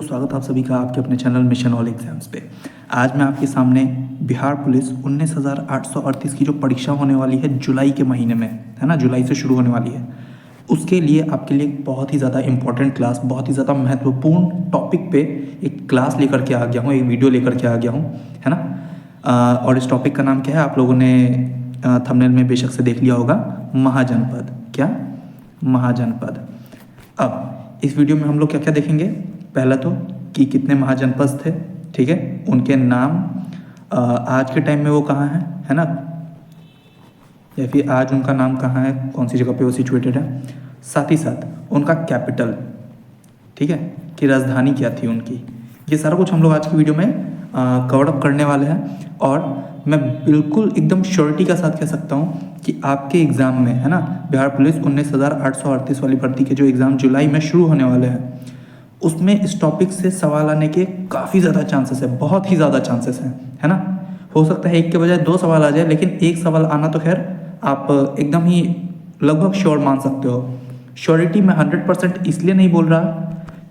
स्वागत आप सभी का आपके अपने चैनल मिशन ऑल एग्जाम्स पे। आज मैं आपके सामने बिहार पुलिस 19,838 की जो परीक्षा होने वाली है जुलाई के महीने में, है ना, जुलाई से शुरू होने वाली है, उसके लिए आपके लिए एक बहुत ही ज़्यादा इंपॉर्टेंट क्लास, बहुत ही ज़्यादा महत्वपूर्ण टॉपिक पे एक क्लास लेकर के आ गया हूँ, एक वीडियो लेकर के आ गया हूँ, है ना। और इस टॉपिक का नाम क्या है, आप लोगों ने थंबनेल में बेशक से देख लिया होगा, महाजनपद। क्या? महाजनपद। अब इस वीडियो में हम लोग क्या क्या देखेंगे, पहला तो कि कितने महाजनपद थे, ठीक है, उनके नाम, आज के टाइम में वो कहाँ हैं, है ना, या फिर आज उनका नाम कहाँ है, कौन सी जगह पे वो सिचुएटेड है, साथ ही साथ उनका कैपिटल, ठीक है, कि राजधानी क्या थी उनकी। ये सारा कुछ हम लोग आज की वीडियो में कवर अप करने वाले हैं। और मैं बिल्कुल एकदम श्योरिटी के साथ कह सकता हूँ कि आपके एग्ज़ाम में, है ना, बिहार पुलिस 19,838 वाली भर्ती के जो एग्ज़ाम जुलाई में शुरू होने वाले हैं, उसमें इस टॉपिक से सवाल आने के काफ़ी ज़्यादा चांसेस है, बहुत ही ज़्यादा चांसेस हैं, है ना। हो सकता है एक के बजाय दो सवाल आ जाए, लेकिन एक सवाल आना तो खैर आप एकदम ही लगभग श्योर मान सकते हो। श्योरिटी मैं 100% इसलिए नहीं बोल रहा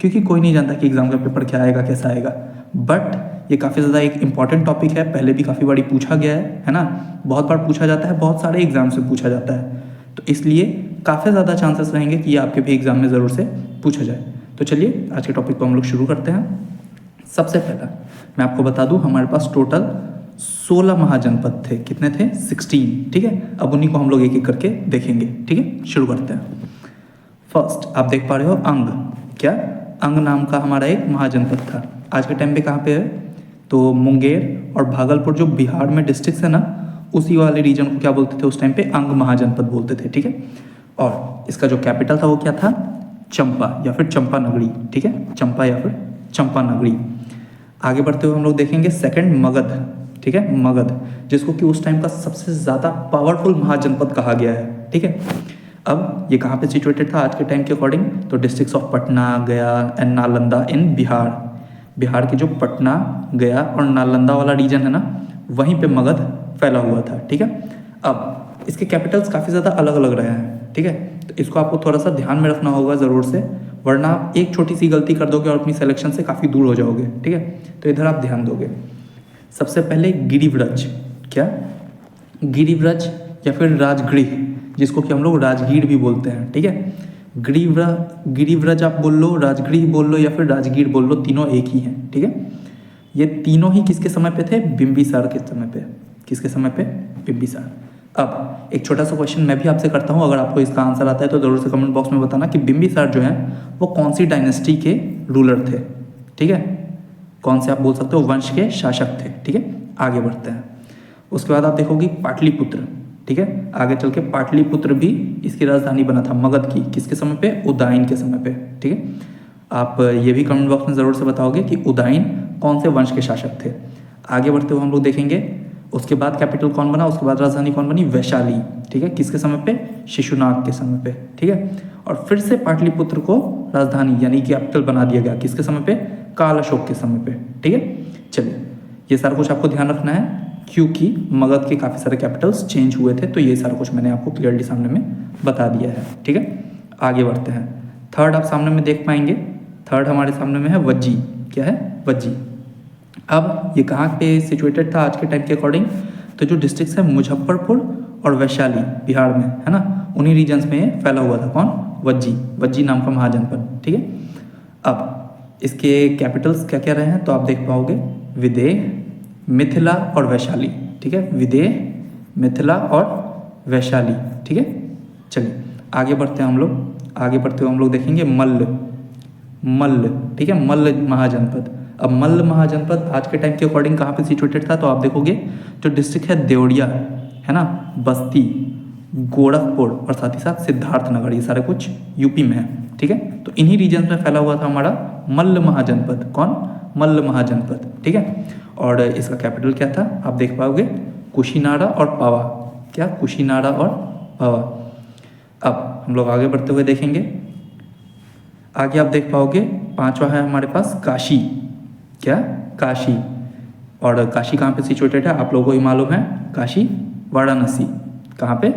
क्योंकि कोई नहीं जानता कि एग्ज़ाम का पेपर क्या आएगा, कैसा आएगा, बट ये काफ़ी ज़्यादा एक इंपॉर्टेंट टॉपिक है, पहले भी काफ़ी बारी पूछा गया है ना, बहुत बार पूछा जाता है, बहुत सारे एग्जाम से पूछा जाता है, तो इसलिए काफ़ी ज़्यादा चांसेस रहेंगे कि ये आपके भी एग्ज़ाम में ज़रूर से पूछा जाए। तो चलिए आज के टॉपिक को हम लोग शुरू करते हैं। सबसे पहला मैं आपको बता दूं, हमारे पास टोटल 16 महाजनपद थे। कितने थे? 16, ठीक है। अब उन्हीं को हम लोग एक एक करके देखेंगे, ठीक है। शुरू करते हैं। फर्स्ट आप देख पा रहे हो अंग। क्या? अंग नाम का हमारा एक महाजनपद था। आज के टाइम पे कहाँ पे है? तो मुंगेर और भागलपुर जो बिहार में डिस्ट्रिक्ट है ना, उसी वाले रीजन को क्या बोलते थे उस टाइम पे? अंग महाजनपद बोलते थे, ठीक है। और इसका जो कैपिटल था वो क्या था? चंपा या फिर चंपा नगरी, ठीक है, चंपा या फिर चंपा नगरी। आगे बढ़ते हुए हम लोग देखेंगे सेकंड मगध, ठीक है, मगध, जिसको कि उस टाइम का सबसे ज़्यादा पावरफुल महाजनपद कहा गया है, ठीक है। अब ये कहाँ पे सिचुएटेड था आज के टाइम के अकॉर्डिंग? तो डिस्ट्रिक्ट्स ऑफ पटना, गया एंड नालंदा इन बिहार। बिहार के जो पटना, गया और नालंदा वाला रीजन है ना, वहीं पे मगध फैला हुआ था, ठीक है। अब इसके कैपिटल्स काफ़ी ज़्यादा अलग अलग रहे हैं, ठीक है, तो इसको आपको थोड़ा सा ध्यान में रखना होगा ज़रूर से, वरना आप एक छोटी सी गलती कर दोगे और अपनी सिलेक्शन से काफ़ी दूर हो जाओगे, ठीक है। तो इधर आप ध्यान दोगे। सबसे पहले गिरिव्रज। क्या? गिरिव्रज या फिर राजगृह, जिसको कि हम लोग राजगीर भी बोलते हैं, ठीक है। गिरिव्रज आप बोल लो, राजगृह बोल लो या फिर राजगीर बोल लो, तीनों एक ही हैं, ठीक है। ये तीनों ही किसके समय पे थे? बिंबिसार के समय पे। किसके समय पे? बिंबिसार। अब एक छोटा सा क्वेश्चन मैं भी आपसे करता हूँ, अगर आपको इसका आंसर आता है तो ज़रूर से कमेंट बॉक्स में बताना कि बिंबिसार जो है वो कौन सी डायनेस्टी के रूलर थे, ठीक है, कौन से आप बोल सकते हो वंश के शासक थे, ठीक है। आगे बढ़ते हैं। उसके बाद आप देखोगे पाटलिपुत्र, ठीक है, आगे चल के पाटलिपुत्र भी इसकी राजधानी बना था मगध की। किसके समय पे? उदयन के समय पे, ठीक है। आप ये भी कमेंट बॉक्स में ज़रूर से बताओगे कि उदयन कौन से वंश के शासक थे। आगे बढ़ते हुए हम लोग देखेंगे उसके बाद कैपिटल कौन बना, उसके बाद राजधानी कौन बनी? वैशाली, ठीक है, किसके समय पे? शिशुनाग के समय पे, ठीक है। और फिर से पाटलिपुत्र को राजधानी यानी कैपिटल बना दिया गया, किसके समय पे? काल अशोक के समय पे, ठीक है। चलिए ये सारा कुछ आपको ध्यान रखना है क्योंकि मगध के काफ़ी सारे कैपिटल्स चेंज हुए थे, तो ये सारा कुछ मैंने आपको क्लियरली सामने में बता दिया है, ठीक है। आगे बढ़ते हैं। थर्ड आप सामने में देख पाएंगे, थर्ड हमारे सामने में है वज्जी। क्या है? वज्जी। अब ये कहाँ पे सिचुएटेड था आज के टाइम के अकॉर्डिंग? तो जो डिस्ट्रिक्ट्स है मुजफ्फरपुर और वैशाली बिहार में, है ना, उन्हीं रीजन्स में ये फैला हुआ था। कौन? वज्जी। वज्जी नाम का महाजनपद, ठीक है। अब इसके कैपिटल्स क्या क्या रहे हैं तो आप देख पाओगे, विदेह, मिथिला और वैशाली, ठीक है, विदेह, मिथिला और वैशाली, ठीक है। चलिए आगे बढ़ते हैं हम लोग। आगे बढ़ते हुए हम लोग देखेंगे मल्ल। मल्ल, ठीक है, मल्ल महाजनपद। अब मल्ल महाजनपद आज के टाइम के अकॉर्डिंग कहाँ पे सिचुएटेड था तो आप देखोगे जो डिस्ट्रिक्ट है देवरिया, है ना, बस्ती, गोरखपुर और साथ ही साथ सिद्धार्थनगर, ये सारे कुछ यूपी में है, ठीक है। तो इन्हीं रीजन में फैला हुआ था हमारा मल्ल महाजनपद। कौन? मल्ल महाजनपद, ठीक है। और इसका कैपिटल क्या था आप देख पाओगे? कुशीनारा और पावा। क्या? कुशीनारा और पावा। अब हम लोग आगे बढ़ते हुए देखेंगे, आगे आप देख पाओगे पांचवा है हमारे पास काशी। क्या? काशी। और काशी कहाँ पे सिचुएटेड है आप लोगों को ही मालूम है, काशी वाराणसी। कहाँ पे?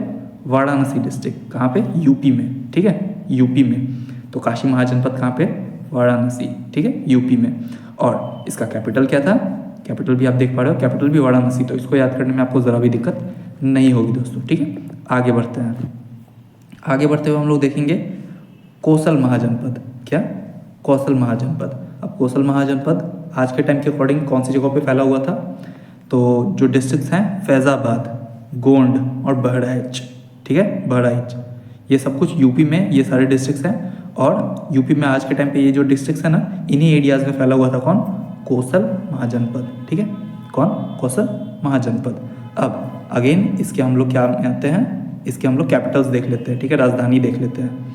वाराणसी डिस्ट्रिक्ट। कहाँ पे? यूपी में, ठीक है, यूपी में। तो काशी महाजनपद कहाँ पे? वाराणसी, ठीक है, यूपी में। और इसका कैपिटल क्या था, कैपिटल भी आप देख पा रहे हो, कैपिटल भी वाराणसी, तो इसको याद करने में आपको ज़रा भी दिक्कत नहीं होगी दोस्तों, ठीक है। आगे बढ़ते हैं। आगे बढ़ते हुए हम लोग देखेंगे कोसल महाजनपद। क्या, कौशल महाजनपद। अब कौशल महाजनपद आज के टाइम के अकॉर्डिंग कौन सी जगहों पे फैला हुआ था, तो जो डिस्ट्रिक्ट्स हैं फैज़ाबाद, गोंड और बहराइच, ठीक है, बहराइच, ये सब कुछ यूपी में, ये सारे डिस्ट्रिक्ट्स हैं। और यूपी में आज के टाइम पे ये जो डिस्ट्रिक्ट्स हैं ना, इन्हीं एरियाज़ में फैला हुआ था कौन, कौशल महाजनपद, ठीक है, कौन, कौशल महाजनपद। अब अगेन इसके हम लोग क्या आते हैं, इसके हम लोग कैपिटल्स देख लेते हैं, ठीक है, राजधानी देख लेते हैं।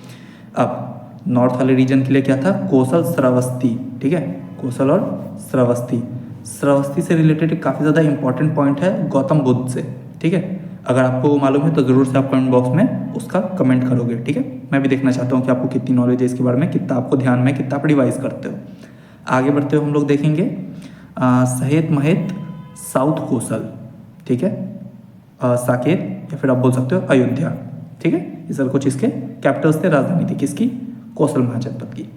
अब नॉर्थ वाले रीजन के लिए क्या था, कौशल श्रावस्ती, ठीक है, कौशल और श्रावस्ती। श्रावस्ती से रिलेटेड काफ़ी ज़्यादा इंपॉर्टेंट पॉइंट है गौतम बुद्ध से, ठीक है। अगर आपको मालूम है तो ज़रूर से आप कमेंट बॉक्स में उसका कमेंट करोगे, ठीक है। मैं भी देखना चाहता हूँ कि आपको कितनी नॉलेज है इसके बारे में, कितना आपको ध्यान में, कितना आप रिवाइज करते हो। आगे बढ़ते हुए हम लोग देखेंगे सहेत महेत साउथ कौशल, ठीक है, साकेत या फिर आप बोल सकते हो अयोध्या, ठीक है। ये सर कुछ इसके कैपिटल्स थे, राजधानी थी किसकी, कौशल महाजनपद की।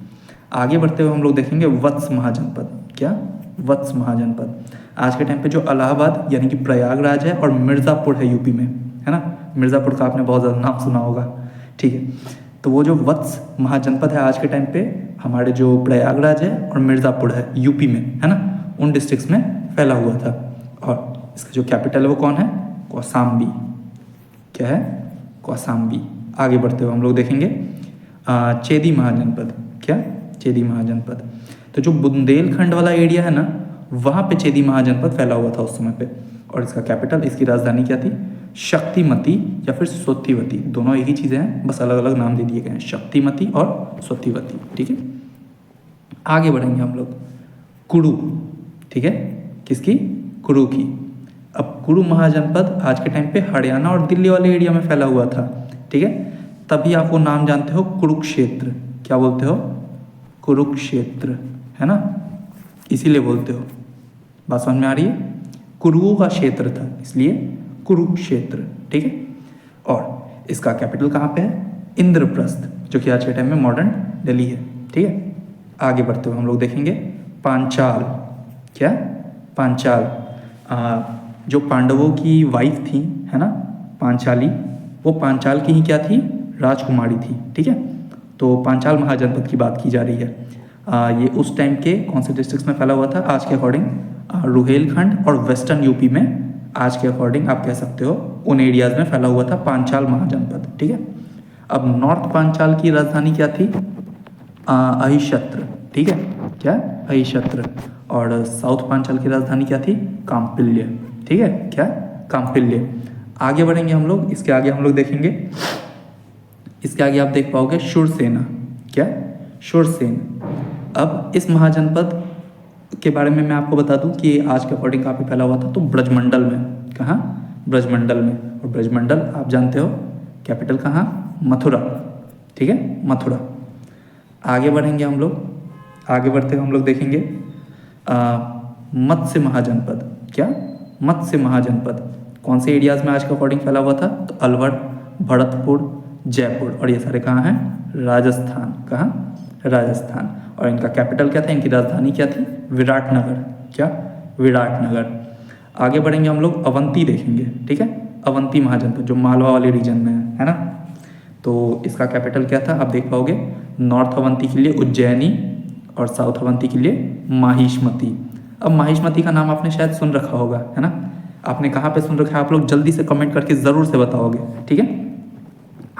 आगे बढ़ते हुए हम लोग देखेंगे वत्स महाजनपद। क्या, वत्स महाजनपद। आज के टाइम पे जो इलाहाबाद यानी कि प्रयागराज है और मिर्ज़ापुर है यूपी में, है ना, मिर्ज़ापुर का आपने बहुत ज़्यादा नाम सुना होगा, ठीक है। तो वो जो वत्स महाजनपद है आज के टाइम पे हमारे जो प्रयागराज है और मिर्ज़ापुर है यूपी में, है ना, उन डिस्ट्रिक्ट्स में फैला हुआ था। और इसका जो कैपिटल है वो कौन है, कौशाम्बी। क्या है, कौशाम्बी। आगे बढ़ते हुए हम लोग देखेंगे चेदी महाजनपद। क्या, चेदी महाजनपद। तो जो बुंदेलखंड वाला एरिया है ना, वहाँ पे चेदी महाजनपद फैला हुआ था उस समय पे। और इसका कैपिटल, इसकी राजधानी क्या थी, शक्तिमती या फिर स्वतिवती, दोनों एक ही चीज़ें हैं, बस अलग अलग नाम दे दिए गए हैं, शक्तिमती और स्वतिवती, ठीक है। आगे बढ़ेंगे हम लोग कुरु, ठीक है, किसकी, कुरु की। अब कुरु महाजनपद आज के टाइम पे हरियाणा और दिल्ली वाले एरिया में फैला हुआ था, ठीक है। तभी आप वो नाम जानते हो कुरुक्षेत्र। क्या बोलते हो, कुरुक्षेत्र, है ना, इसीलिए बोलते हो। बात समझ में आ रही है, कुरुओं का क्षेत्र था इसलिए कुरुक्षेत्र, ठीक है। और इसका कैपिटल कहाँ पे है, इंद्रप्रस्थ, जो कि आज के टाइम में मॉडर्न दिल्ली है, ठीक है। आगे बढ़ते हुए हम लोग देखेंगे पांचाल। क्या, पांचाल। जो पांडवों की वाइफ थी, है ना, पांचाली, वो पांचाल की ही क्या थी, राजकुमारी थी, ठीक है। तो पांचाल महाजनपद की बात की जा रही है। ये उस टाइम के कौन से डिस्ट्रिक्ट्स में फैला हुआ था, आज के अकॉर्डिंग रुहेलखंड और वेस्टर्न यूपी में, आज के अकॉर्डिंग आप कह सकते हो उन एरियाज़ में फैला हुआ था पांचाल महाजनपद, ठीक है। अब नॉर्थ पांचाल की राजधानी क्या थी, अहिशत्र, ठीक है, क्या, अहिशत्र। और साउथ पांचाल की राजधानी क्या थी, काम्पिल्य, ठीक है, क्या, काम्पिल्य। आगे बढ़ेंगे हम लोग, इसके आगे हम लोग देखेंगे, इसके आगे आप देख पाओगे शूरसेना। क्या, शूरसेन। अब इस महाजनपद के बारे में मैं आपको बता दूं कि आज के अकॉर्डिंग काफ़ी फैला हुआ था, तो ब्रजमंडल में। कहाँ, ब्रजमंडल में। और ब्रजमंडल आप जानते हो कैपिटल कहाँ, मथुरा, ठीक है, मथुरा। आगे बढ़ेंगे हम लोग, आगे बढ़ते हुए हम लोग देखेंगे मत्स्य महाजनपद। क्या, मत्स्य महाजनपद। कौन से एरियाज़ में आज के अकॉर्डिंग फैला हुआ था, तो अलवर, भरतपुर, जयपुर, और ये सारे कहाँ हैं, राजस्थान। कहाँ, राजस्थान। और इनका कैपिटल क्या था, इनकी राजधानी क्या थी, विराटनगर। क्या, विराटनगर। आगे बढ़ेंगे हम लोग अवंती देखेंगे, ठीक है, अवंती महाजनपद जो मालवा वाले रीजन में है ना। तो इसका कैपिटल क्या था, आप देख पाओगे, नॉर्थ अवंती के लिए उज्जैनी और साउथ अवंती के लिए माहिष्मती। अब माहिष्मती का नाम आपने शायद सुन रखा होगा, है ना, आपने कहाँ पे सुन रखा है, आप लोग जल्दी से कमेंट करके ज़रूर से बताओगे, ठीक है।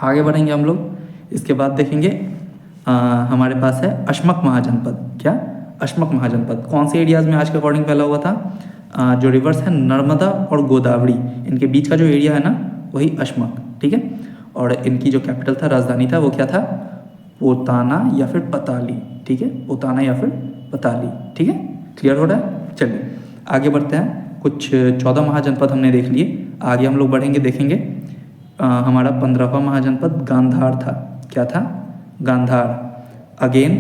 आगे बढ़ेंगे हम लोग, इसके बाद देखेंगे हमारे पास है अश्मक महाजनपद। क्या, अश्मक महाजनपद। कौन से एरियाज़ में आज के अकॉर्डिंग फैला हुआ था, जो रिवर्स है नर्मदा और गोदावरी, इनके बीच का जो एरिया है ना, वही अश्मक, ठीक है। और इनकी जो कैपिटल था, राजधानी था, वो क्या था, पोताना या फिर पताली, ठीक है, पोताना या फिर पताली, ठीक है। क्लियर हो रहा है, चलिए आगे बढ़ते हैं। कुछ 14 महाजनपद हमने देख लिए, आगे हम लोग बढ़ेंगे, देखेंगे हमारा 15वां महाजनपद गांधार था। क्या था, गांधार। अगेन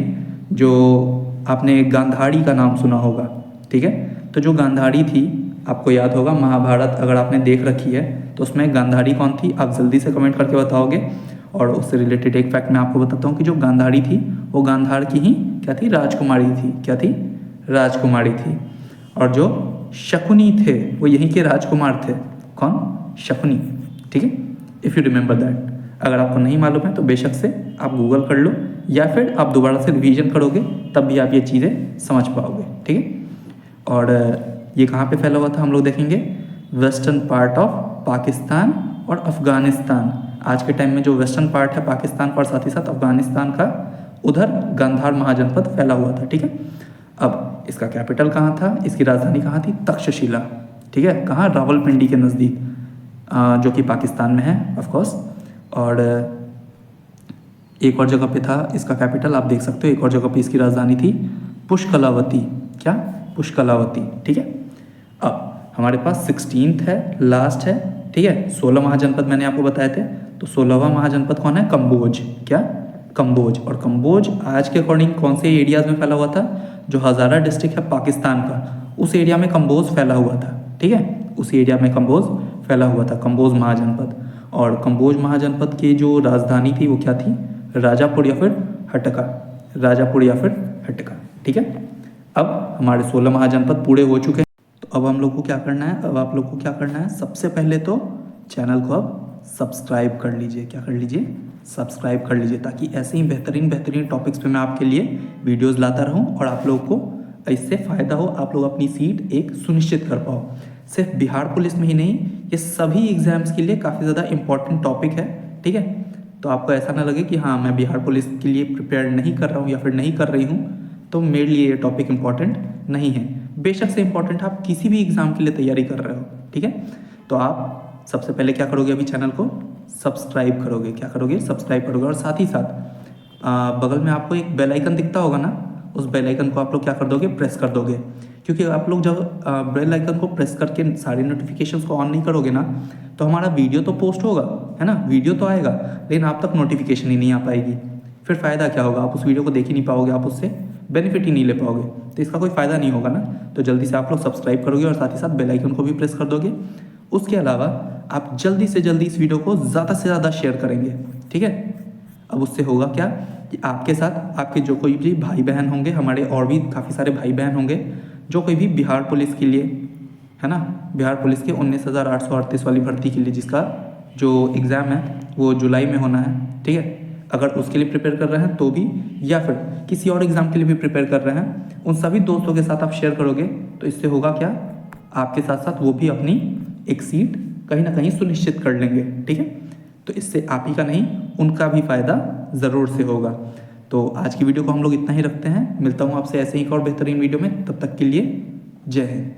जो आपने गांधारी का नाम सुना होगा, ठीक है। तो जो गांधारी थी, आपको याद होगा महाभारत अगर आपने देख रखी है तो उसमें गांधारी कौन थी, आप जल्दी से कमेंट करके बताओगे। और उससे रिलेटेड एक फैक्ट मैं आपको बताता हूँ कि जो गांधारी थी वो गांधार की ही क्या थी, राजकुमारी थी। क्या थी, राजकुमारी थी। और जो शकुनी थे वो यहीं के राजकुमार थे। कौन, शकुनी। ठीक है, इफ़ यू रिमेंबर दैट। अगर आपको नहीं मालूम है तो बेशक से आप गूगल कर लो या फिर आप दोबारा से रिवीजन करोगे तब भी आप ये चीज़ें समझ पाओगे। ठीक है, और ये कहाँ पे फैला हुआ था हम लोग देखेंगे, वेस्टर्न पार्ट ऑफ पाकिस्तान और अफ़गानिस्तान। आज के टाइम में जो वेस्टर्न पार्ट है पाकिस्तान का और साथ ही साथ अफ़गानिस्तान का, उधर गांधार महाजनपद फैला हुआ था। ठीक है, अब इसका कैपिटल कहाँ था, इसकी राजधानी कहाँ थी, तक्षशिला। ठीक है, कहाँ, रावलपिंडी के नज़दीक, जो कि पाकिस्तान में है ऑफ कोर्स। और एक और जगह पे था इसका कैपिटल, आप देख सकते हो, एक और जगह पे इसकी राजधानी थी पुष्कलावती। क्या, पुष्कलावती। ठीक है, अब हमारे पास 16th है, लास्ट है। ठीक है, 16 महाजनपद मैंने आपको बताए थे, तो 16वां महाजनपद कौन है, कंबोज। क्या, कंबोज। और कंबोज आज के अकॉर्डिंग कौन से एरियाज में फैला हुआ था, जो हज़ारा डिस्ट्रिक्ट है पाकिस्तान का, उस एरिया में कंबोज फैला हुआ था। ठीक है, उस एरिया में कंबोज फैला हुआ था, कंबोज महाजनपद। और कंबोज महाजनपद की जो राजधानी थी वो क्या थी, राजापुर या फिर हटका, राजापुर या फिर हटका। ठीक है, अब हमारे 16 महाजनपद पूरे हो चुके हैं। तो अब हम लोग को क्या करना है, अब आप लोग को क्या करना है, सबसे पहले तो चैनल को अब सब्सक्राइब कर लीजिए। क्या कर लीजिए, सब्सक्राइब कर लीजिए, ताकि ऐसे ही बेहतरीन बेहतरीन टॉपिक्स पे मैं आपके लिए वीडियोस लाता रहूं और आप लोगों को इससे फ़ायदा हो, आप लोग अपनी सीट एक सुनिश्चित कर पाओ। सिर्फ बिहार पुलिस में ही नहीं, ये सभी एग्जाम्स के लिए काफ़ी ज़्यादा इंपॉर्टेंट टॉपिक है। ठीक है, तो आपको ऐसा ना लगे कि हाँ मैं बिहार पुलिस के लिए प्रिपेयर नहीं कर रहा हूँ या फिर नहीं कर रही हूँ तो मेरे लिए ये टॉपिक इंपॉर्टेंट नहीं है। बेशक से इंपॉर्टेंट, आप किसी भी एग्ज़ाम के लिए तैयारी कर रहे हो। ठीक है, तो आप सबसे पहले क्या करोगे, अभी चैनल को सब्सक्राइब करोगे। क्या करोगे, सब्सक्राइब करोगे। और साथ ही साथ बगल में आपको एक बेल आइकन दिखता होगा ना, उस बेल आइकन को आप लोग क्या कर दोगे, प्रेस कर दोगे। क्योंकि आप लोग जब बेल आइकन को प्रेस करके सारी नोटिफिकेशंस को ऑन नहीं करोगे ना, तो हमारा वीडियो तो पोस्ट होगा, है ना, वीडियो तो आएगा, लेकिन आप तक नोटिफिकेशन ही नहीं आ पाएगी। फिर फ़ायदा क्या होगा, आप उस वीडियो को देख ही नहीं पाओगे, आप उससे बेनिफिट ही नहीं ले पाओगे, तो इसका कोई फ़ायदा नहीं होगा ना। तो जल्दी से आप लोग सब्सक्राइब करोगे और साथ ही साथ बेल आइकन को भी प्रेस कर दोगे। उसके अलावा आप जल्दी से जल्दी इस वीडियो को ज़्यादा से ज़्यादा शेयर करेंगे। ठीक है, अब उससे होगा क्या कि आपके साथ आपके जो कोई भी भाई बहन होंगे, हमारे और भी काफ़ी सारे भाई बहन होंगे जो कोई भी बिहार पुलिस के लिए, है ना, बिहार पुलिस के 19,838 वाली भर्ती के लिए, जिसका जो एग्ज़ाम है वो जुलाई में होना है। ठीक है, अगर उसके लिए प्रिपेयर कर रहे हैं तो भी, या फिर किसी और एग्ज़ाम के लिए भी प्रिपेयर कर रहे हैं, उन सभी दोस्तों के साथ आप शेयर करोगे तो इससे होगा क्या, आपके साथ साथ वो भी अपनी एक सीट कहीं ना कहीं सुनिश्चित कर लेंगे। ठीक है, तो इससे आप ही का नहीं उनका भी फ़ायदा ज़रूर से होगा। तो आज की वीडियो को हम लोग इतना ही रखते हैं, मिलता हूँ आपसे ऐसे ही एक और बेहतरीन वीडियो में, तब तक के लिए जय हिंद।